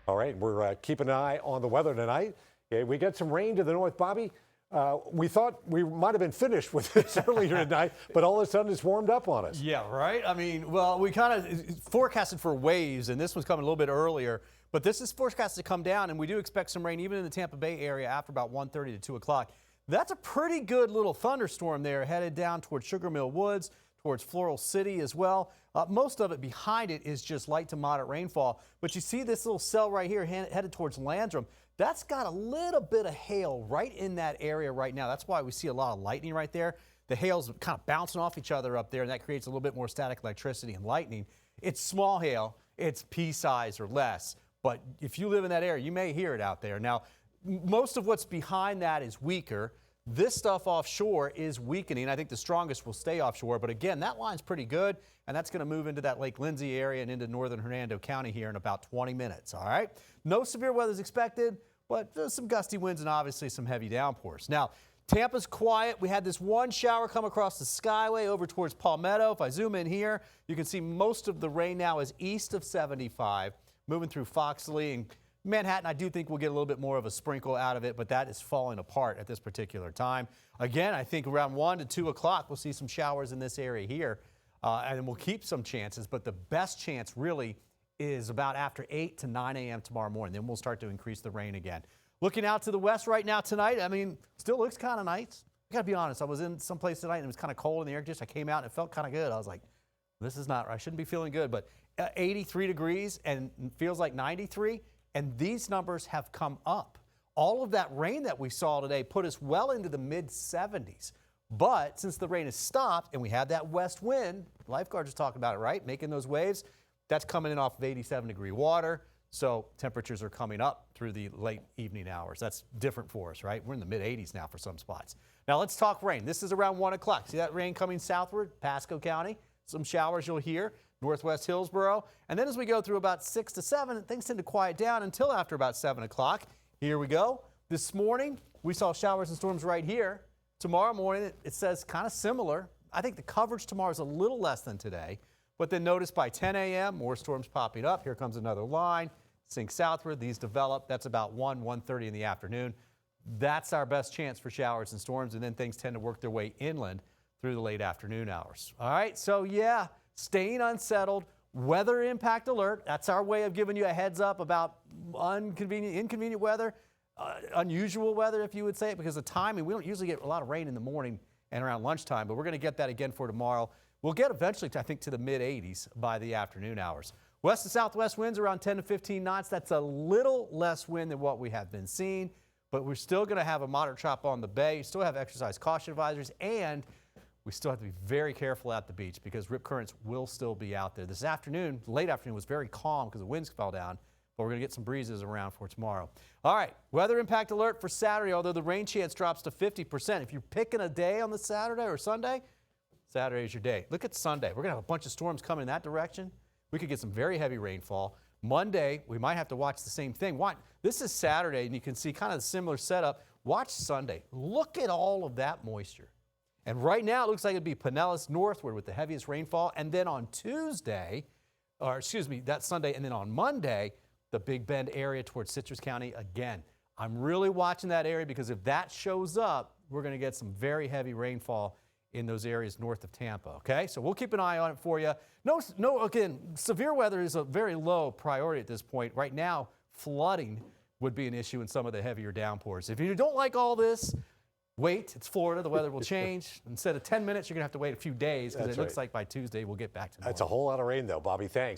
All right, we're keeping an eye on the weather tonight. Okay, we got some rain to the north, Bobby. We thought we might have been finished with this earlier tonight, but all of a sudden it's warmed up on us. Yeah, right? I mean, well, we kind of forecasted for waves, and this one's coming a little bit earlier, but this is forecasted to come down, and we do expect some rain even in the Tampa Bay area after about 1:30 to 2 o'clock. That's a pretty good little thunderstorm there headed down towards Sugar Mill Woods, towards Floral City as well. Most of it behind it is just light to moderate rainfall, but you see this little cell right here headed towards Landrum. That's got a little bit of hail right in that area right now. That's why we see a lot of lightning right there. The hail's kind of bouncing off each other up there, and that creates a little bit more static electricity and lightning. It's small hail. It's pea size or less, but if you live in that area, you may hear it out there. Now, most of what's behind that is weaker. This stuff offshore is weakening. I think the strongest will stay offshore, but again, that line's pretty good, and that's going to move into that Lake Lindsay area and into northern Hernando County here in about 20 minutes, all right? No severe weather is expected, but some gusty winds and obviously some heavy downpours. Now, Tampa's quiet. We had this one shower come across the skyway over towards Palmetto. If I zoom in here, you can see most of the rain now is east of 75, moving through Foxley and Manhattan. I do think we'll get a little bit more of a sprinkle out of it, but that is falling apart at this particular time. Again, I think around 1 to 2 o'clock, we'll see some showers in this area here, and we'll keep some chances, but the best chance really is about after 8 to 9 a.m. tomorrow morning. Then we'll start to increase the rain again. Looking out to the west right now tonight, I mean, still looks kind of nice. I got to be honest, I was in some place tonight and it was kind of cold in the air. I came out and it felt kind of good. I was like, this is not, I shouldn't be feeling good, but 83 degrees and feels like 93. And these numbers have come up. All of that rain that we saw today put us well into the mid-70s. But since the rain has stopped and we have that west wind, lifeguards are talking about it, right? Making those waves, that's coming in off of 87-degree water. So temperatures are coming up through the late evening hours. That's different for us, right? We're in the mid-80s now for some spots. Now let's talk rain. This is around 1 o'clock. See that rain coming southward, Pasco County? Some showers you'll hear. Northwest Hillsborough. And then as we go through about 6 to 7, things tend to quiet down until after about 7 o'clock. Here we go. This morning, we saw showers and storms right here. Tomorrow morning, it says kind of similar. I think the coverage tomorrow is a little less than today. But then notice by 10 a.m., more storms popping up. Here comes another line. Sink southward. These develop. That's about 1:30 in the afternoon. That's our best chance for showers and storms. And then things tend to work their way inland through the late afternoon hours. All right. So, yeah. Staying unsettled, weather impact alert. That's our way of giving you a heads up about inconvenient weather, unusual weather, if you would say it, because the timing, we don't usually get a lot of rain in the morning and around lunchtime, but we're going to get that again for tomorrow. We'll get eventually, I think, to the mid-80s by the afternoon hours. West to southwest winds around 10 to 15 knots. That's a little less wind than what we have been seeing, but we're still going to have a moderate chop on the bay. You still have exercise caution advisories, and we still have to be very careful at the beach because rip currents will still be out there. This afternoon, late afternoon, was very calm because the winds fell down, but we're going to get some breezes around for tomorrow. All right, weather impact alert for Saturday, although the rain chance drops to 50%. If you're picking a day on the Saturday or Sunday, Saturday is your day. Look at Sunday. We're going to have a bunch of storms coming in that direction. We could get some very heavy rainfall. Monday, we might have to watch the same thing. This is Saturday, and you can see kind of the similar setup. Watch Sunday. Look at all of that moisture. And right now, it looks like it'd be Pinellas northward with the heaviest rainfall. And then on Tuesday, or excuse me, that Sunday, and then on Monday, the Big Bend area towards Citrus County again. I'm really watching that area because if that shows up, we're going to get some very heavy rainfall in those areas north of Tampa, okay? So we'll keep an eye on it for you. Again, severe weather is a very low priority at this point. Right now, flooding would be an issue in some of the heavier downpours. If you don't like all this, wait, it's Florida. The weather will change. Instead of 10 minutes, you're going to have to wait a few days because it looks like by Tuesday we'll get back to normal. That's a whole lot of rain, though, Bobby. Thanks.